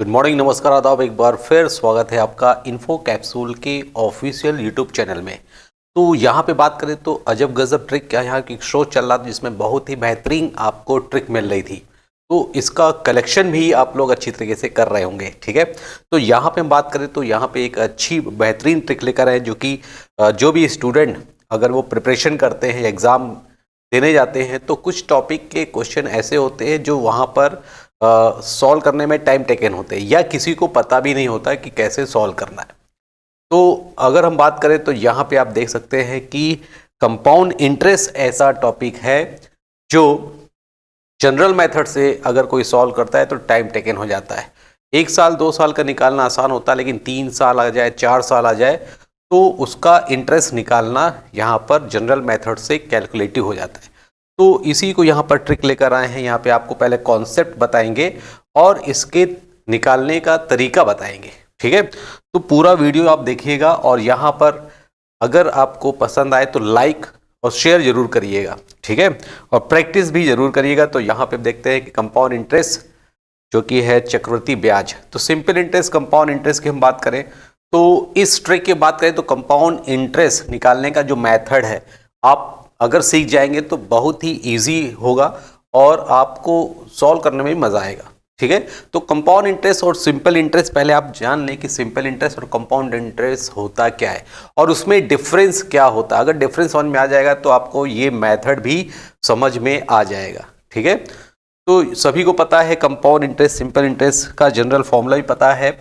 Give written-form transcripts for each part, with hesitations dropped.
Good morning, नमस्कार, आदाब। एक बार फिर स्वागत है आपका इन्फो कैप्सूल के ऑफिशियल यूट्यूब चैनल में। तो यहाँ पे बात करें तो अजब गजब ट्रिक का यहाँ की शो चल रहा था जिसमें बहुत ही बेहतरीन आपको ट्रिक मिल रही थी। तो इसका कलेक्शन भी आप लोग अच्छी तरीके से कर रहे होंगे, ठीक है। तो यहाँ पे हम बात करें तो यहाँ पे एक अच्छी बेहतरीन ट्रिक लेकर आए जो कि जो भी स्टूडेंट अगर वो प्रिपरेशन करते हैं, एग्ज़ाम देने जाते हैं, तो कुछ टॉपिक के क्वेश्चन ऐसे होते हैं जो वहाँ पर सॉल्व करने में टाइम टेकन होते हैं या किसी को पता भी नहीं होता कि कैसे सॉल्व करना है। तो अगर हम बात करें तो यहाँ पे आप देख सकते हैं कि कंपाउंड इंटरेस्ट ऐसा टॉपिक है जो जनरल मेथड से अगर कोई सॉल्व करता है तो टाइम टेकन हो जाता है। 1 साल 2 साल का निकालना आसान होता है, लेकिन 3 साल आ जाए, 4 साल आ जाए तो उसका इंटरेस्ट निकालना यहाँ पर जनरल मेथड से कैलकुलेटिव हो जाता है। तो इसी को यहाँ पर ट्रिक लेकर आए हैं। यहाँ पे आपको पहले कॉन्सेप्ट बताएंगे और इसके निकालने का तरीका बताएंगे, ठीक है। तो पूरा वीडियो आप देखिएगा और यहाँ पर अगर आपको पसंद आए तो लाइक और शेयर जरूर करिएगा, ठीक है, और प्रैक्टिस भी जरूर करिएगा। तो यहाँ पे देखते हैं कि कंपाउंड इंटरेस्ट जो कि है चक्रवृद्धि ब्याज, तो सिंपल इंटरेस्ट कंपाउंड इंटरेस्ट की हम बात करें तो इस ट्रिक की बात करें तो कंपाउंड इंटरेस्ट निकालने का जो मेथड है आप अगर सीख जाएंगे तो बहुत ही इजी होगा और आपको सॉल्व करने में भी मज़ा आएगा, ठीक है। तो कंपाउंड इंटरेस्ट और सिंपल इंटरेस्ट पहले आप जान लें कि सिंपल इंटरेस्ट और कंपाउंड इंटरेस्ट होता क्या है और उसमें डिफरेंस क्या होता है। अगर डिफरेंस समझ में आ जाएगा तो आपको ये मेथड भी समझ में आ जाएगा, ठीक है। तो सभी को पता है कंपाउंड इंटरेस्ट सिंपल इंटरेस्ट का जनरल फॉर्मूला भी पता है।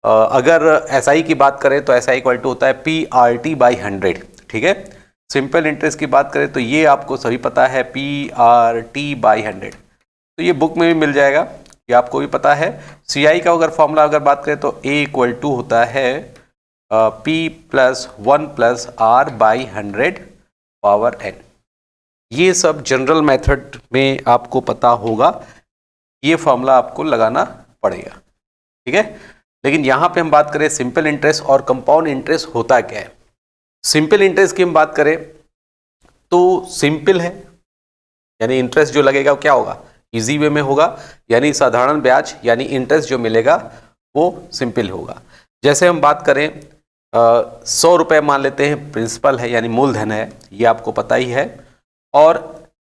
अगर एसआई की बात करें तो एसआई इक्वल टू होता है PRT/100, ठीक है। सिंपल इंटरेस्ट की बात करें तो ये आपको सभी पता है PRT/100, तो ये बुक में भी मिल जाएगा, ये आपको भी पता है। CI का अगर फॉर्मूला अगर बात करें तो A इक्वल टू होता है P+1+R/100 N। ये सब जनरल मेथड में आपको पता होगा, ये फॉर्मूला आपको लगाना पड़ेगा, ठीक है। लेकिन यहाँ पे हम बात करें सिंपल इंटरेस्ट और कंपाउंड इंटरेस्ट होता क्या है। सिंपल इंटरेस्ट की हम बात करें तो सिंपल है, यानी इंटरेस्ट जो लगेगा वो क्या होगा, इजी वे में होगा, यानी साधारण ब्याज यानी इंटरेस्ट जो मिलेगा वो सिंपल होगा। जैसे हम बात करें 100 रुपये मान लेते हैं, प्रिंसिपल है यानी मूलधन है, ये आपको पता ही है। और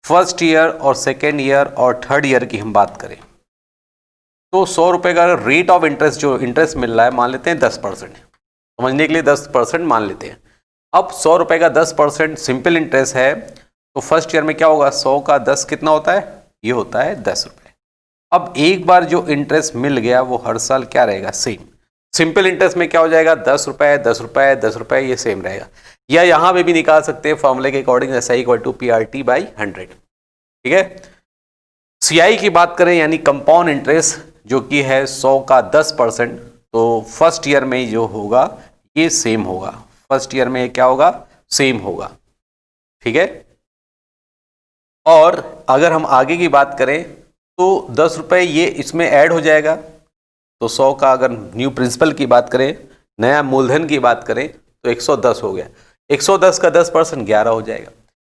फर्स्ट ईयर और सेकेंड ईयर और थर्ड ईयर की हम बात करें तो 100 रुपये का रेट ऑफ इंटरेस्ट जो इंटरेस्ट मिल रहा है मान लेते हैं 10%, समझने के लिए 10% मान लेते हैं। अब 100 रुपये का 10% सिंपल इंटरेस्ट है तो फर्स्ट ईयर में क्या होगा, 100 का 10 कितना होता है, ये होता है 10 रुपये। अब एक बार जो इंटरेस्ट मिल गया वो हर साल क्या रहेगा, सेम। सिंपल इंटरेस्ट में क्या हो जाएगा, 10 रुपये 10 रुपये 10 रुपये, ये सेम रहेगा। या यहाँ पे भी निकाल सकते हैं फॉर्मूले के according, SI equal to PRT/100, ठीक है। CI की बात करें यानी कंपाउंड इंटरेस्ट जो कि है 100 का 10%, तो फर्स्ट ईयर में जो होगा ये सेम होगा, फर्स्ट ईयर में क्या होगा, सेम होगा, ठीक है। और अगर हम आगे की बात करें तो 10 रुपये ये इसमें ऐड हो जाएगा, तो 100 का अगर न्यू प्रिंसिपल की बात करें, नया मूलधन की बात करें तो 110 हो गया, 110 का 10% 11 हो जाएगा।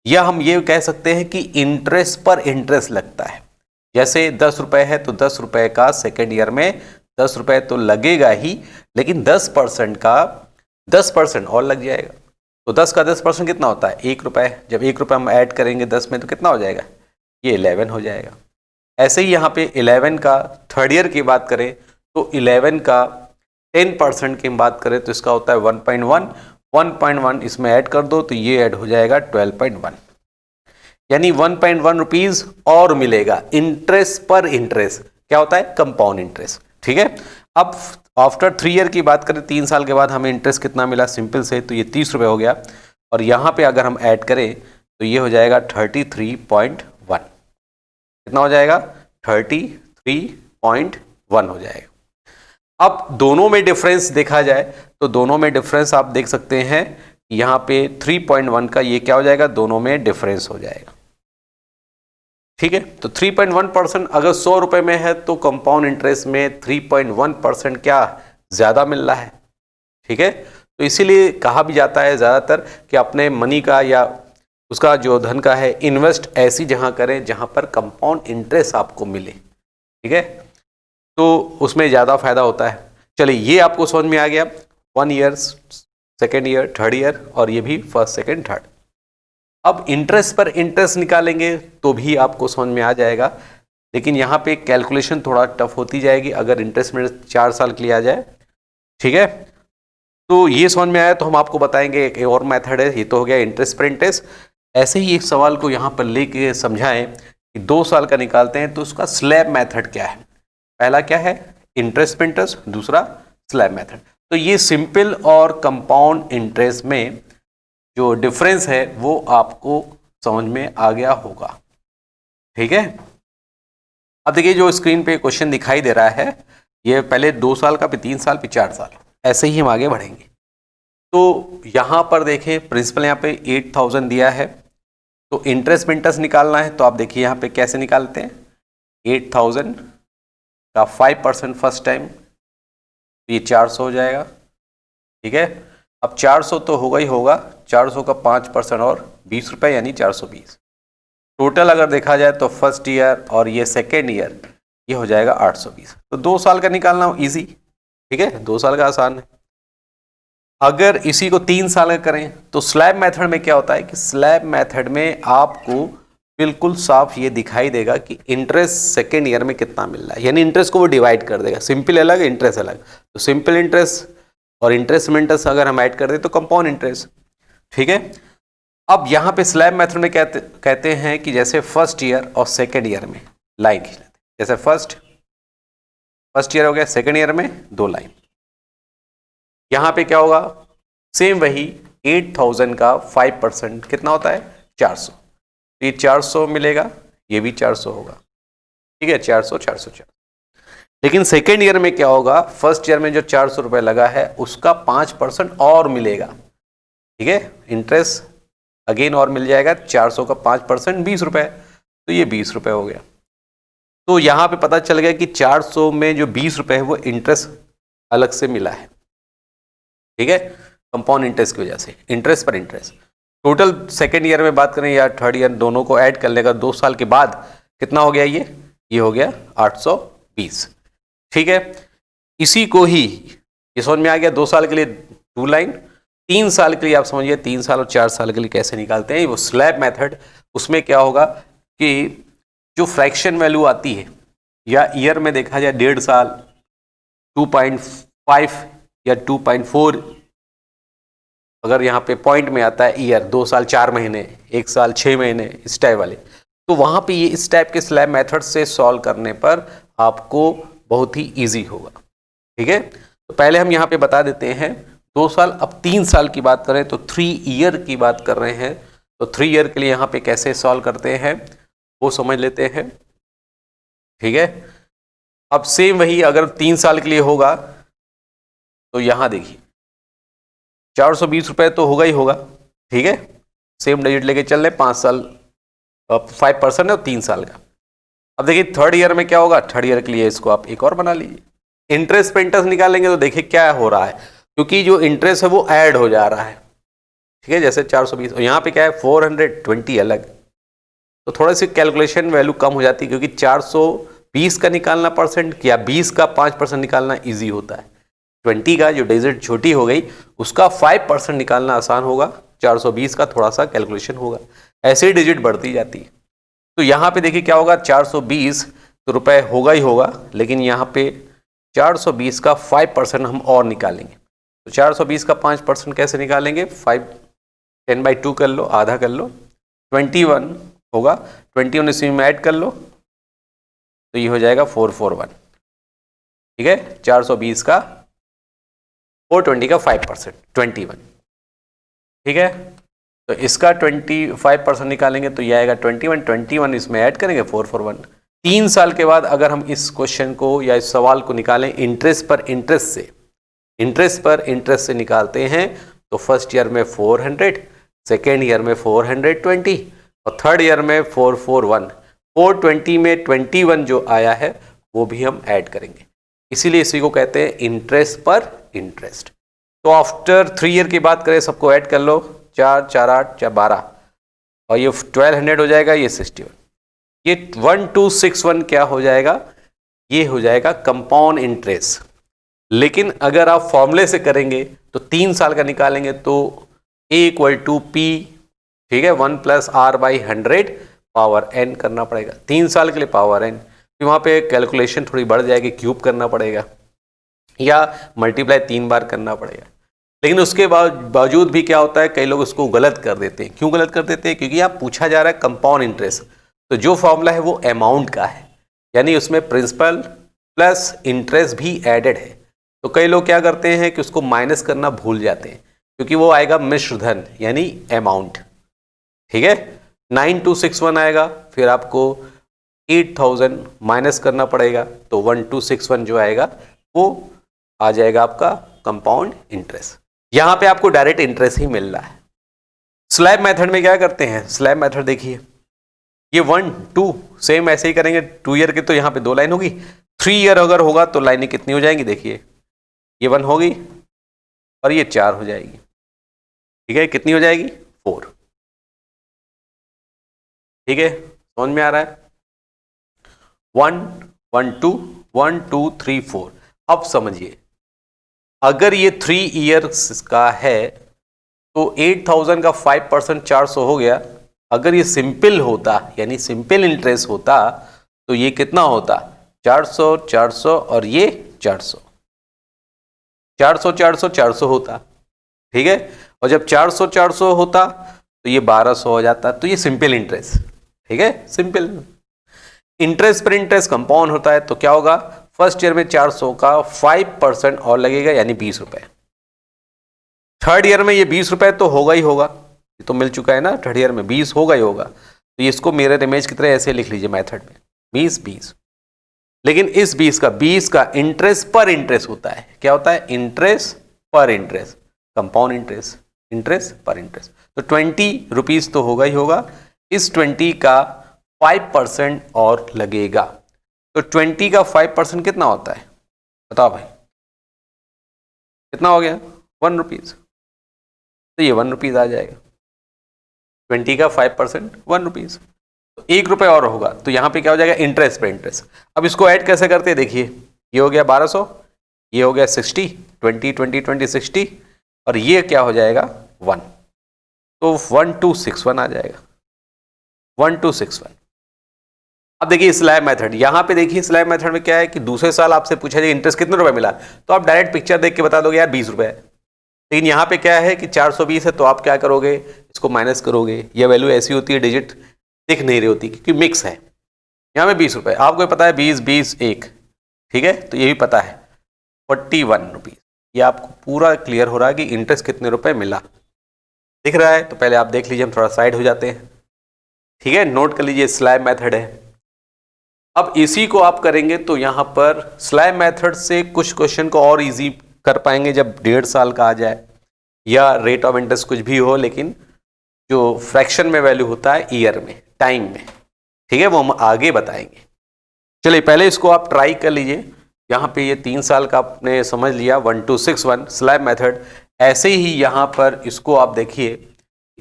या हम ये कह सकते हैं कि इंटरेस्ट पर इंटरेस्ट लगता है, जैसे 10 रुपये है तो 10 रुपये का सेकेंड ईयर में 10 रुपये तो लगेगा ही, लेकिन 10% का 10% और लग जाएगा। तो 10 का 10% कितना होता है, 1 रुपये। जब 1 रुपये हम ऐड करेंगे 10 में तो कितना हो जाएगा, ये 11 हो जाएगा। ऐसे ही यहाँ पे 11 का थर्ड ईयर की बात करें तो 11 का 10% की बात करें तो इसका होता है 1.1 इसमें ऐड कर दो तो ये ऐड हो जाएगा 12.1, यानी 1.1 रुपीज़ और मिलेगा। इंटरेस्ट पर इंटरेस्ट क्या होता है, कंपाउंड इंटरेस्ट, ठीक है। अब आफ्टर 3 ईयर की बात करें, 3 साल के बाद हमें इंटरेस्ट कितना मिला सिंपल से, तो ये 30 रुपये हो गया। और यहाँ पे अगर हम ऐड करें तो ये हो जाएगा 33.1, कितना हो जाएगा, 33.1 हो जाएगा। अब दोनों में डिफरेंस देखा जाए तो दोनों में डिफरेंस आप देख सकते हैं, यहाँ पे 3.1 का ये क्या हो जाएगा, दोनों में डिफरेंस हो जाएगा, ठीक है। तो 3.1% अगर 100 रुपये में है तो कंपाउंड इंटरेस्ट में 3.1% क्या ज़्यादा मिल रहा है, ठीक है। तो इसीलिए कहा भी जाता है ज़्यादातर कि अपने मनी का या उसका जो धन का है इन्वेस्ट ऐसी जगह करें जहाँ पर कंपाउंड इंटरेस्ट आपको मिले, ठीक है। तो उसमें ज़्यादा फायदा होता है। चलिए ये आपको समझ में आ गया, 1 year, second year, third year, और ये भी फर्स्ट सेकेंड थर्ड। अब इंटरेस्ट पर इंटरेस्ट निकालेंगे तो भी आपको समझ में आ जाएगा, लेकिन यहाँ पे कैलकुलेशन थोड़ा टफ होती जाएगी अगर इंटरेस्ट में 4 साल के लिए आ जाए। ठीक है, तो ये समझ में आया तो हम आपको बताएंगे एक और मेथड है। ये तो हो गया इंटरेस्ट पर इंटरेस्ट। ऐसे ही एक सवाल को यहाँ पर लेके समझाएं कि 2 साल का निकालते हैं तो उसका स्लैब मेथड क्या है। पहला क्या है, इंटरेस्ट पर इंटरेस्ट, दूसरा स्लैब मेथड। तो ये सिंपल और कंपाउंड इंटरेस्ट में जो डिफरेंस है वो आपको समझ में आ गया होगा। ठीक है, अब देखिए जो स्क्रीन पे क्वेश्चन दिखाई दे रहा है, ये पहले 2 साल का, फिर 3 साल, फिर 4 साल, ऐसे ही हम आगे बढ़ेंगे। तो यहाँ पर देखें प्रिंसिपल यहाँ पे 8000 दिया है, तो इंटरेस्ट में इंटरेस्ट निकालना है। तो आप देखिए यहाँ पे कैसे निकालते हैं, 8000 का 5% फर्स्ट टाइम, तो ये 400 हो जाएगा। ठीक है, अब 400 तो होगा ही होगा, 400 का 5% और 20 रुपये यानी 420। टोटल अगर देखा जाए तो फर्स्ट ईयर और ये सेकेंड ईयर ये हो जाएगा 820। तो 2 साल का निकालना इजी। ठीक है, 2 साल का आसान है। अगर इसी को 3 साल का करें तो स्लैब मेथड में क्या होता है कि स्लैब मेथड में आपको बिल्कुल साफ ये दिखाई देगा कि इंटरेस्ट सेकेंड ईयर में कितना मिल रहा है, यानी इंटरेस्ट को वो डिवाइड कर देगा, सिंपल अलग इंटरेस्ट अलग। तो सिंपल इंटरेस्ट और इंटरेस्ट में इंटरेस्ट अगर हम ऐड कर दें तो कंपाउंड इंटरेस्ट। ठीक है, अब यहाँ पे स्लैब मेथड में कहते हैं कि जैसे फर्स्ट ईयर और सेकेंड ईयर में लाइन खींच लेते हैं, जैसे फर्स्ट ईयर हो गया, सेकेंड ईयर में 2 लाइन। यहाँ पे क्या होगा, सेम वही 8000 का 5% कितना होता है, 400। ये 400 मिलेगा, ये भी 400 होगा। ठीक है, 400 400 400। लेकिन सेकेंड ईयर में क्या होगा, फर्स्ट ईयर में जो 400 रुपये लगा है उसका 5% और मिलेगा। ठीक है, इंटरेस्ट अगेन और मिल जाएगा, 400 का 5% 20 रुपये, तो ये 20 रुपये हो गया। तो यहाँ पे पता चल गया कि 400 में जो 20 रुपये है वो इंटरेस्ट अलग से मिला है। ठीक है, कंपाउंड इंटरेस्ट की वजह से, इंटरेस्ट पर इंटरेस्ट। टोटल सेकेंड ईयर में बात करें या थर्ड ईयर, दोनों को ऐड कर लेगा 2 साल के बाद कितना हो गया, ये हो गया 820। ठीक है, इसी को ही ये समझ में आ गया। 2 साल के लिए 2 लाइन, 3 साल के लिए आप समझिए 3 साल और 4 साल के लिए कैसे निकालते हैं, वो स्लैब मेथड। उसमें क्या होगा कि जो फ्रैक्शन वैल्यू आती है, या ईयर में देखा जाए 1.5 साल, 2.5 या 2.4, अगर यहाँ पे पॉइंट में आता है ईयर, 2 साल 4 महीने, 1 साल 6 महीने, इस टाइप वाले, तो वहाँ पे ये इस टाइप के स्लैब मेथड से सॉल्व करने पर आपको बहुत ही ईजी होगा। ठीक है, तो पहले हम यहाँ पे बता देते हैं 2 साल। अब 3 साल की बात करें तो 3 ईयर की बात कर रहे हैं, तो 3 ईयर के लिए यहाँ पे कैसे सॉल्व करते हैं वो समझ लेते हैं। ठीक है, अब सेम वही अगर 3 साल के लिए होगा तो यहाँ देखिए 420 रुपये तो होगा ही होगा। ठीक है, सेम डिजिट लेके चल रहे, 5 साल 5% है और 3 साल का। अब देखिए थर्ड ईयर में क्या होगा, थर्ड ईयर के लिए इसको आप एक और बना लीजिए। इंटरेस्ट पे इंटरेस्ट निकालेंगे तो देखिए क्या हो रहा है, क्योंकि जो इंटरेस्ट है वो ऐड हो जा रहा है। ठीक है, जैसे 420 और यहाँ पे क्या है 420 अलग, तो थोड़ा सी कैलकुलेशन वैल्यू कम हो जाती है, क्योंकि 420 का निकालना परसेंट या 20 का 5% निकालना ईजी होता है। 20 का जो डिजिट छोटी हो गई उसका 5% निकालना आसान होगा, 420 का थोड़ा सा कैलकुलेशन होगा, ऐसे ही डिजिट बढ़ती जाती है। तो यहाँ पे देखिए क्या होगा, 420 तो रुपए होगा ही होगा, लेकिन यहाँ पे 420 का 5% हम और निकालेंगे। तो 420 का 5% कैसे निकालेंगे, 10/2 कर लो, आधा कर लो, 21 होगा, 21 इसी में ऐड कर लो तो ये हो जाएगा 441। ठीक है, 420 का 420 का 5% 21। ठीक है, तो इसका 25% निकालेंगे तो ये आएगा 21 इसमें ऐड करेंगे 441। 3 साल के बाद अगर हम इस क्वेश्चन को या इस सवाल को निकालें इंटरेस्ट पर इंटरेस्ट से निकालते हैं तो फर्स्ट ईयर में 400, सेकेंड ईयर में 420 और थर्ड ईयर में 441। 420 में 21 जो आया है वो भी हम ऐड करेंगे, इसीलिए इसी को कहते हैं इंटरेस्ट पर इंटरेस्ट। तो आफ्टर 3 ईयर की बात करें, सबको ऐड कर लो, 4 4 8 4 12 और ये 1200 हो जाएगा, ये 61, ये 1261 क्या हो जाएगा, ये हो जाएगा कंपाउंड इंटरेस्ट। लेकिन अगर आप फॉर्मूले से करेंगे तो 3 साल का निकालेंगे तो A इक्वल टू पी, ठीक है, 1 plus R by 100 power n करना पड़ेगा 3 साल के लिए पावर n। फिर वहाँ पे कैलकुलेशन थोड़ी बढ़ जाएगी, क्यूब करना पड़ेगा या मल्टीप्लाई 3 बार करना पड़ेगा। लेकिन उसके बावजूद भी क्या होता है, कई लोग उसको गलत कर देते हैं। क्यों गलत कर देते हैं? क्योंकि आप पूछा जा रहा है कंपाउंड इंटरेस्ट, तो जो फॉर्मूला है वो अमाउंट का है, यानी उसमें प्रिंसिपल प्लस इंटरेस्ट भी एडेड है। तो कई लोग क्या करते हैं कि उसको माइनस करना भूल जाते हैं, क्योंकि वो आएगा मिश्र धन यानी अमाउंट, ठीक है। 9261 आएगा, फिर आपको 8000 माइनस करना पड़ेगा, तो 1261 जो आएगा वो आ जाएगा आपका कंपाउंड इंटरेस्ट। यहां पे आपको डायरेक्ट इंटरेस्ट ही मिल रहा है। स्लैब मेथड में क्या करते हैं, स्लैब मेथड देखिए, ये 1 2 सेम ऐसे ही करेंगे। 2 ईयर के तो यहाँ पे 2 लाइन होगी, 3 ईयर अगर होगा तो लाइनें कितनी हो जाएंगी, देखिए ये 1 होगी और ये 4 हो जाएगी, ठीक है, कितनी हो जाएगी 4, ठीक है, समझ में आ रहा है। 1 1 2 1 2 3 4। अब समझिए, अगर ये 3 ईयर्स का है तो 8000 का 5% 400 हो गया। अगर ये सिंपल होता यानी सिंपल इंटरेस्ट होता तो ये कितना होता, 400 400 और ये 400 400 400 400 होता, ठीक है। और जब 400 400 होता तो ये 1200 हो जाता। तो ये सिंपल इंटरेस्ट, ठीक है, सिंपल इंटरेस्ट पर इंटरेस्ट कंपाउंड होता है। तो क्या होगा, फर्स्ट ईयर में 400 का 5% और लगेगा यानी 20 रुपए। थर्ड ईयर में ये 20 रुपए तो होगा ही होगा, ये तो मिल चुका है ना, थर्ड ईयर में 20 होगा ही होगा। तो ये इसको मिरर इमेज की तरह ऐसे लिख लीजिए मेथड में, 20 20। लेकिन इस 20 का इंटरेस्ट पर इंटरेस्ट होता है। क्या होता है, इंटरेस्ट पर इंटरेस्ट, कंपाउंड इंटरेस्ट, इंटरेस्ट पर इंटरेस्ट। तो 20 रुपीज तो होगा ही होगा, इस 20 का 5% और लगेगा। तो 20 का 5% कितना होता है, बताओ भाई, कितना हो गया, 1 रुपीज। तो ये 1 रुपीज आ जाएगा, 20 का 5% 1 रुपीज, तो 1 रुपये और होगा। तो यहाँ पे क्या हो जाएगा, इंटरेस्ट पे इंटरेस्ट। अब इसको ऐड कैसे करते हैं, देखिए ये हो गया 1200, ये हो गया 60, 20 20 20 60, और ये क्या हो जाएगा 1, तो 1261 आ जाएगा, 1261। अब देखिए स्लैब मेथड, यहाँ पे देखिए स्लैब मेथड में क्या है कि दूसरे साल आपसे पूछा जाए इंटरेस्ट कितने रुपए मिला, तो आप डायरेक्ट पिक्चर देख के बता दोगे यार 20 रुपए। लेकिन यहाँ पे क्या है कि 420 है, तो आप क्या करोगे, इसको माइनस करोगे। यह वैल्यू ऐसी होती है, डिजिट दिख नहीं रही होती क्योंकि मिक्स है। यहाँ पे 20 रुपए, आपको पता है 20 20 1, ठीक है, तो ये भी पता है 41 रुपीज। ये आपको पूरा क्लियर हो रहा है कि इंटरेस्ट कितने रुपए मिला, दिख रहा है। तो पहले आप देख लीजिए, हम थोड़ा साइड हो जाते हैं, ठीक है, नोट कर लीजिए स्लैब मेथड है। अब इसी को आप करेंगे तो यहाँ पर स्लैब मेथड से कुछ क्वेश्चन को और इजी कर पाएंगे जब 1.5 साल का आ जाए, या रेट ऑफ इंटरेस्ट कुछ भी हो, लेकिन जो फ्रैक्शन में वैल्यू होता है ईयर में, टाइम में, ठीक है, वो हम आगे बताएंगे। चलिए पहले इसको आप ट्राई कर लीजिए। यहाँ पे ये 3 साल का आपने समझ लिया, 1261 स्लैब मेथड। ऐसे ही यहाँ पर इसको आप देखिए,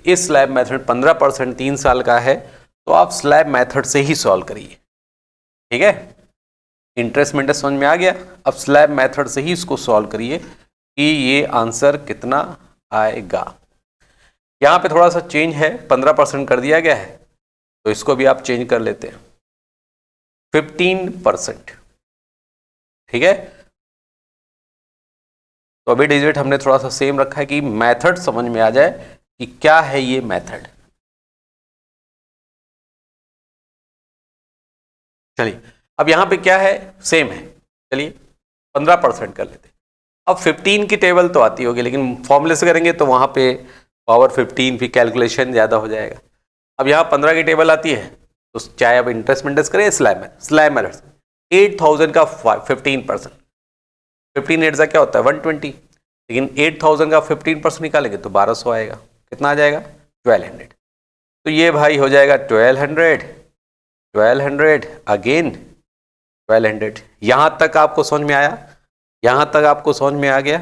इस स्लैब मेथड 15% 3 साल का है, तो आप स्लैब मेथड से ही सॉल्व करिए, ठीक है। इंटरेस्ट में समझ में आ गया। अब स्लैब मेथड से ही इसको सॉल्व करिए कि ये आंसर कितना आएगा। यहाँ पे थोड़ा सा चेंज है, 15% कर दिया गया है, तो इसको भी आप चेंज कर लेते हैं 15%, ठीक है। तो अभी डिजिट हमने थोड़ा सा सेम रखा है कि मेथड समझ में आ जाए कि क्या है ये मेथड। चलिए अब यहाँ पे क्या है, सेम है, चलिए 15% कर लेते हैं। अब 15 की टेबल तो आती होगी, लेकिन फॉर्मूले से करेंगे तो वहाँ पे पावर 15 भी कैलकुलेशन ज़्यादा हो जाएगा। अब यहाँ 15 की टेबल आती है, तो चाहे अब इंटरेस्ट मिनट्स करें स्लैब मेथड, 8000 का 15%, 15 8 क्या होता है 120, लेकिन 8000 का 15% निकालेंगे तो 1200 आएगा। कितना आ जाएगा 1200। तो ये भाई हो जाएगा 1200 1200 अगेन 1200। यहाँ तक आपको समझ में आया, यहाँ तक आपको समझ में आ गया,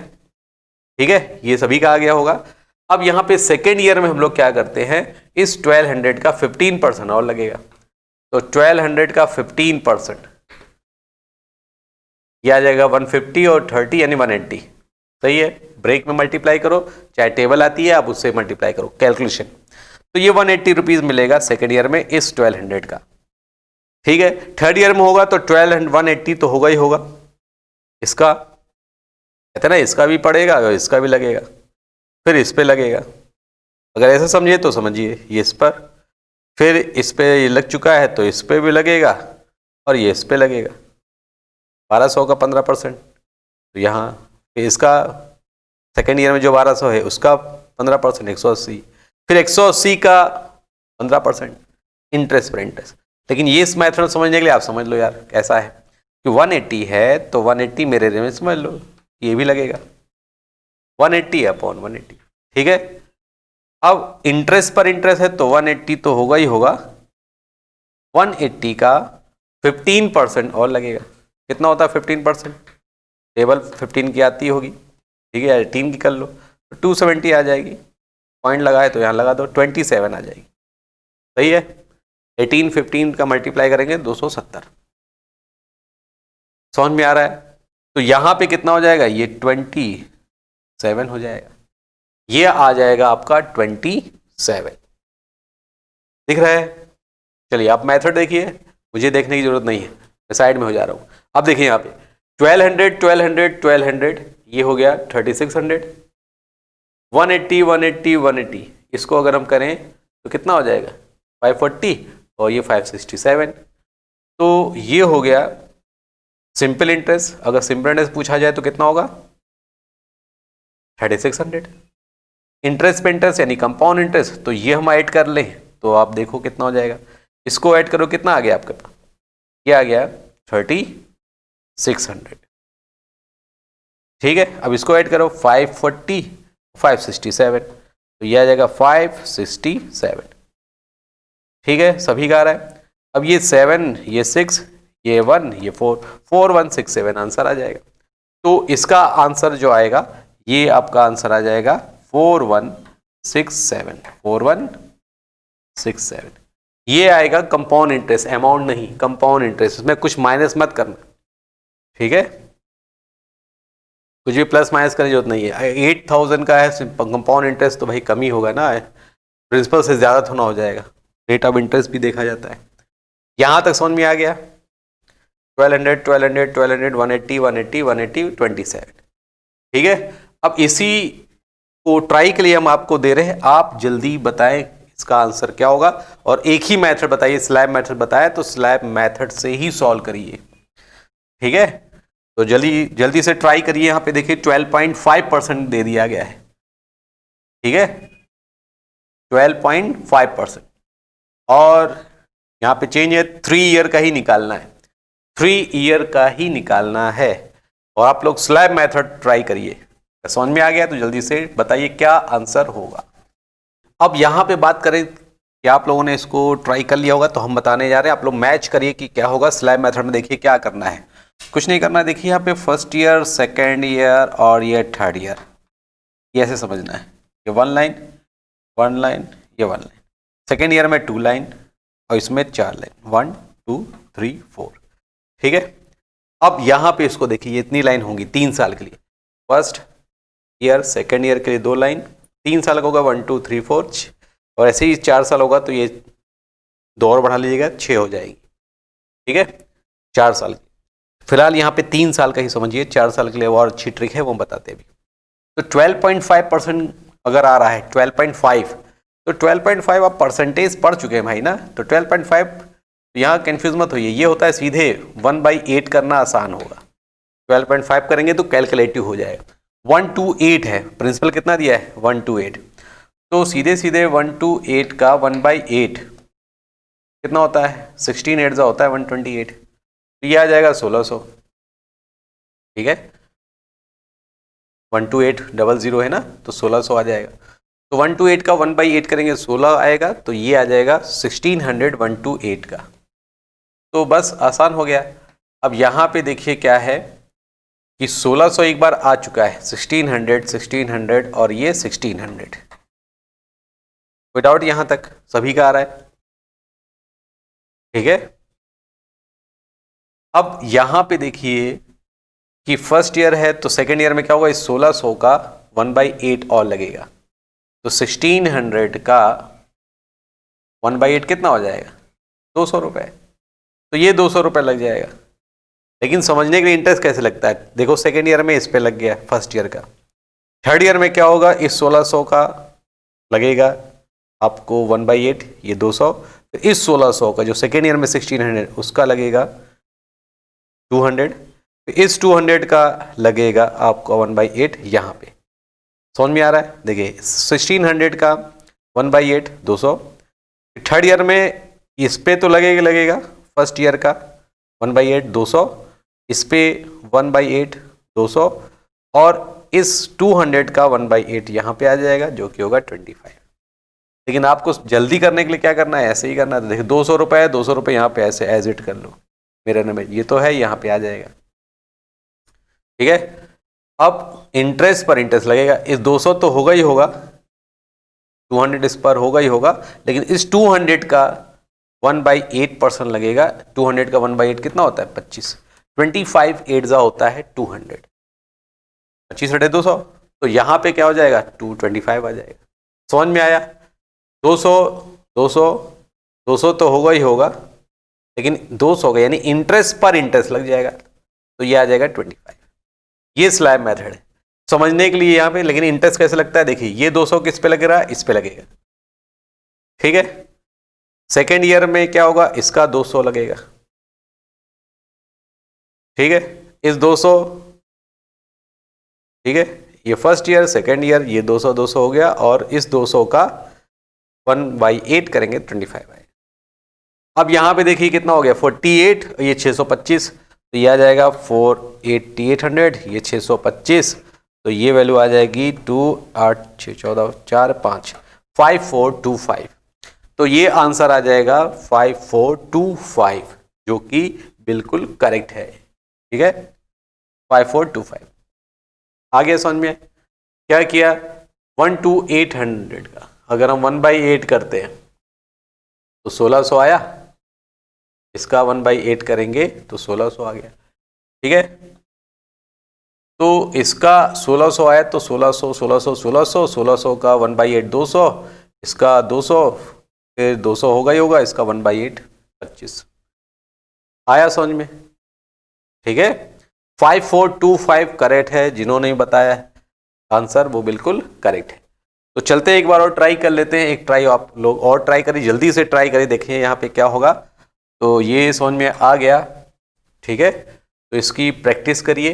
ठीक है, ये सभी का आ गया होगा। अब यहाँ पे सेकेंड ईयर में हम लोग क्या करते हैं, इस 1200 का 15% और लगेगा, तो 1200 का 15%, ये आ जाएगा 150 और 30 यानी 180। सही है, ब्रेक में मल्टीप्लाई करो, चाहे टेबल आती है आप उससे मल्टीप्लाई करो कैलकुलेशन। तो ये 180 रुपीज मिलेगा सेकेंड ईयर में इस 1200 का। ठीक है, थर्ड ईयर में होगा तो 180 तो होगा ही होगा। इसका कहते ना इसका भी पड़ेगा और इसका भी लगेगा, फिर इस पे लगेगा। अगर ऐसा समझिए तो समझिए, ये इस पर, फिर इस पे ये लग चुका है तो इस पे भी लगेगा और ये इस पे लगेगा। 1200 का 15%, तो यहाँ इसका सेकेंड ईयर में जो 1200 है उसका 15% 180, फिर 180 का 15% इंटरेस्ट पर इंटरेस्ट। लेकिन ये इस मेथड समझने के लिए आप समझ लो यार कैसा है कि 180 है तो 180 मेरे रेंज में समझ लो ये भी लगेगा 180 अपॉन 180। ठीक है, अब इंटरेस्ट पर इंटरेस्ट है तो 180 तो होगा ही होगा, 180 का 15% और लगेगा। कितना होता है 15%? टेबल 15 की आती होगी, ठीक है, 18 की कर लो तो 270 आ जाएगी। पॉइंट लगाए तो यहाँ लगा दो 27 आ जाएगी। सही है, 18 15 का मल्टीप्लाई करेंगे 270। समझ में आ रहा है? तो यहाँ पे कितना हो जाएगा, ये 27 हो जाएगा, ये आ जाएगा आपका 27। दिख रहा है? चलिए आप मेथड देखिए, मुझे देखने की जरूरत नहीं है, मैं साइड में हो जा रहा हूँ। अब देखिए यहाँ पे 1200 1200 1200 ये हो गया 3600, 180 180 180 इसको अगर हम करें तो कितना हो जाएगा 540 और ये 567। तो ये हो गया सिंपल इंटरेस्ट। अगर सिंपल इंटरेस्ट पूछा जाए तो कितना होगा 3600। इंटरेस्ट पे इंटरेस्ट यानी कंपाउंड इंटरेस्ट, तो ये हम ऐड कर लें तो आप देखो कितना हो जाएगा। इसको ऐड करो, कितना आ गया आपके पास, ये आ गया 3600। ठीक है, अब इसको ऐड करो 540 567 तो ये आ जाएगा 567। ठीक है, सभी का आ रहा है। अब ये 7 ये 6 ये 1 ये 4 4167 आंसर आ जाएगा। तो इसका आंसर जो आएगा ये आपका आंसर आ जाएगा 4167 4167। ये आएगा कंपाउंड इंटरेस्ट, अमाउंट नहीं, कंपाउंड इंटरेस्ट। इसमें कुछ माइनस मत करना, ठीक है, कुछ भी प्लस माइनस करने की जरूरत नहीं है। 8000 का है कंपाउंड इंटरेस्ट तो भाई कम ही होगा ना, प्रिंसिपल से ज़्यादा थोड़ा हो जाएगा। रेट ऑफ इंटरेस्ट भी देखा जाता है। यहाँ तक समझ में आ गया? 1200 1200 1200 180 180 180 27। ठीक है, अब इसी को ट्राई के लिए हम आपको दे रहे हैं, आप जल्दी बताएं इसका आंसर क्या होगा। और एक ही मेथड बताइए, स्लैब मेथड बताया तो स्लैब मेथड से ही सॉल्व करिए। ठीक है, तो जल्दी जल्दी से ट्राई करिए। यहाँ पे देखिए 12.5% दे दिया गया है। ठीक है, 12.5%। और यहाँ पे चेंज है 3 ईयर का ही निकालना है, 3 ईयर का ही निकालना है। और आप लोग स्लैब मेथड ट्राई करिए। समझ में आ गया तो जल्दी से बताइए क्या आंसर होगा। अब यहाँ पे बात करें कि आप लोगों ने इसको ट्राई कर लिया होगा तो हम बताने जा रहे हैं, आप लोग मैच करिए कि क्या होगा। स्लैब मेथड में देखिए क्या करना है, कुछ नहीं करना है। देखिए यहाँ पे फर्स्ट ईयर सेकेंड ईयर और ये थर्ड ईयर, ये ऐसे समझना है। ये 1 लाइन 1 लाइन ये 1 लाइन, सेकेंड ईयर में 2 लाइन और इसमें 4 लाइन 1 2 3 4। ठीक है, अब यहाँ पे इसको देखिए, ये इतनी लाइन होंगी 3 साल के लिए। फर्स्ट ईयर सेकेंड ईयर के लिए 2 लाइन, 3 साल का होगा 1 2 3 4, और ऐसे ही 4 साल होगा तो ये 2 और बढ़ा लीजिएगा 6 हो जाएगी। ठीक है, 4 साल की। फिलहाल यहाँ पे 3 साल का ही समझिए, 4 साल के लिए और अच्छी ट्रिक है वो बताते हैं अभी। तो 12.5% अगर आ रहा है 12.5, तो 12.5 आप परसेंटेज पढ़ चुके हैं भाई ना, तो 12.5 यहाँ कंफ्यूज मत होइए। ये होता है सीधे 1/8 करना आसान होगा, 12.5 करेंगे तो कैलकुलेटिव हो जाएगा। 1 to 8 है, प्रिंसिपल कितना दिया है 1 to 8, तो सीधे सीधे 1 to 8 का 1/8 कितना होता है 16 8 होता है 128, तो ये आ जाएगा 1600। ठीक है, 1 to 8 00 है ना, तो 1600 आ जाएगा। तो 1 to 8 का 1/8 करेंगे 16 आएगा, तो ये आ जाएगा 1600 1 to 8 का। तो बस आसान हो गया। अब यहाँ पे देखिए क्या है कि 1600 एक बार आ चुका है, 1600 और ये 1600, विदाउट यहाँ तक सभी का आ रहा है। ठीक है, अब यहाँ पे देखिए कि फर्स्ट ईयर है तो सेकेंड ईयर में क्या होगा, इस 1600 का 1/8 और लगेगा, तो 1600 का 1/8 कितना हो जाएगा, 200 रुपये। तो ये 200 रुपये लग जाएगा। लेकिन समझने के लिए इंटरेस्ट कैसे लगता है, देखो सेकेंड ईयर में इस पे लग गया फर्स्ट ईयर का, थर्ड ईयर में क्या होगा, इस 1600 का लगेगा आपको 1/8 ये 200, तो इस 1600 का जो सेकेंड ईयर में 1600 उसका लगेगा 200, इस 200 का लगेगा आपको 1/8 यहाँ पे। समझ में आ रहा है, देखिए 1600 का 1/8 200, थर्ड ईयर में इस पे तो लगेगा फर्स्ट ईयर का 1/8 200, इस पे 1/8 200, और इस 200 का 1/8 यहाँ पे आ जाएगा जो कि होगा 25। लेकिन आपको जल्दी करने के लिए क्या करना है, ऐसे ही करना है। देखिए 200 रुपये है, 200 रुपये यहाँ पे ऐसे एज इट कर लो, मेरे नंबर ये तो है, यहाँ पे आ जाएगा। ठीक है, अब इंटरेस्ट पर इंटरेस्ट लगेगा, इस 200 तो होगा ही होगा, 200 इस पर होगा ही होगा, लेकिन इस 200 का 1/8% लगेगा। 200 का 1/8 कितना होता है, 25, 25 8 होता है 200, 25 × 200, तो यहाँ पे क्या हो जाएगा 225 आ जाएगा। समझ में आया, 200 200 200 तो होगा ही होगा, लेकिन 200 का यानी इंटरेस्ट पर इंटरेस्ट लग जाएगा, तो ये आ जाएगा 25। ये स्लैब मेथड है समझने के लिए यहाँ पे। लेकिन इंटरेस्ट कैसे लगता है, देखिए ये 200 किस पे लग रहा है, इस पे लगेगा। ठीक है, सेकेंड ईयर में क्या होगा, इसका 200 लगेगा। ठीक है, इस 200, ठीक है, ये फर्स्ट ईयर सेकेंड ईयर, ये 200 200 हो गया, और इस 200 का 1/8 करेंगे 25 आएगा। अब यहाँ पे देखिए कितना हो गया 48, ये 625, तो ये आ जाएगा 4800, ये 625, तो ये वैल्यू आ जाएगी 2 8 6 14 4 5 5425। तो ये आंसर आ जाएगा 5425, जो कि बिल्कुल करेक्ट है। ठीक है, 5425 आ गया समझ में। क्या किया, 1 to 800 का अगर हम 1/8 करते हैं तो 1600 आया, इसका 1/8 करेंगे तो 1600 आ गया। ठीक है, तो इसका 1600 आया तो 1600 1600 1600 1600 का 1/8 200, इसका 200, फिर 200 होगा ही होगा, इसका 1/8 25 आया समझ में। ठीक है, 5425 करेक्ट है। जिन्होंने बताया आंसर वो बिल्कुल करेक्ट है। तो चलते एक बार और ट्राई कर लेते हैं, एक ट्राई आप लोग और ट्राई करिए, जल्दी से ट्राई करिए, देखिए यहाँ पे क्या होगा। तो ये समझ में आ गया, ठीक है, तो इसकी प्रैक्टिस करिए।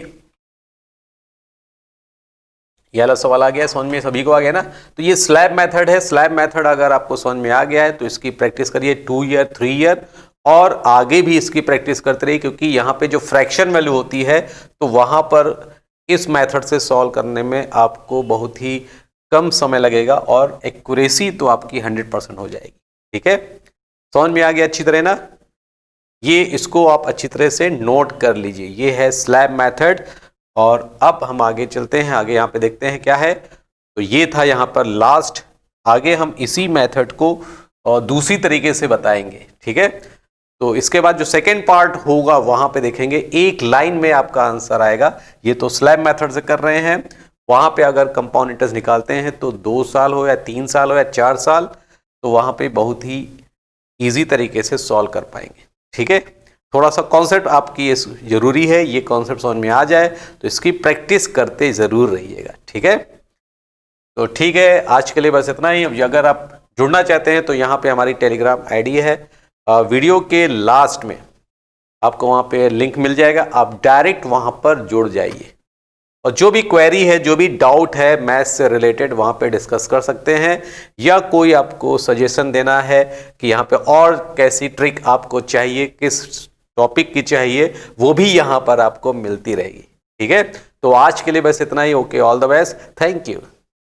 ये वाला सवाल आ गया समझ में, सभी को आ गया ना। तो ये स्लैब मेथड है, स्लैब मेथड अगर आपको समझ में आ गया है तो इसकी प्रैक्टिस करिए 2 ईयर 3 ईयर, और आगे भी इसकी प्रैक्टिस करते रहिए, क्योंकि यहाँ पे जो फ्रैक्शन वैल्यू होती है तो वहाँ पर इस मेथड से सॉल्व करने में आपको बहुत ही कम समय लगेगा, और एक्यूरेसी तो आपकी 100% हो जाएगी। ठीक है, समझ में आ गया अच्छी तरह ना। ये इसको आप अच्छी तरह से नोट कर लीजिए, ये है स्लैब मेथड। और अब हम आगे चलते हैं, आगे यहाँ पे देखते हैं क्या है। तो ये था यहाँ पर लास्ट, आगे हम इसी मेथड को दूसरी तरीके से बताएंगे। ठीक है, तो इसके बाद जो सेकेंड पार्ट होगा वहां पे देखेंगे, एक लाइन में आपका आंसर आएगा। ये तो स्लैब मेथड से कर रहे हैं, वहां पे अगर कंपाउंड इंटरेस्ट निकालते हैं तो 2 साल हो या 3 साल हो या 4 साल, तो वहां पे बहुत ही इजी तरीके से सॉल्व कर पाएंगे। ठीक है, थोड़ा सा कॉन्सेप्ट आपकी ये जरूरी है, ये कॉन्सेप्ट समझ में आ जाए तो इसकी प्रैक्टिस करते जरूर रहिएगा। ठीक है, तो ठीक है, आज के लिए बस इतना ही। अब अगर आप जुड़ना चाहते हैं तो यहाँ पे हमारी टेलीग्राम आईडी है, वीडियो के लास्ट में आपको वहाँ पे लिंक मिल जाएगा, आप डायरेक्ट वहाँ पर जुड़ जाइए, और जो भी क्वेरी है, जो भी डाउट है मैथ्स से रिलेटेड, वहाँ पे डिस्कस कर सकते हैं, या कोई आपको सजेशन देना है कि यहाँ पे और कैसी ट्रिक आपको चाहिए, किस टॉपिक की चाहिए, वो भी यहाँ पर आपको मिलती रहेगी। ठीक है, तो आज के लिए बस इतना ही। Okay, all the best, thank you.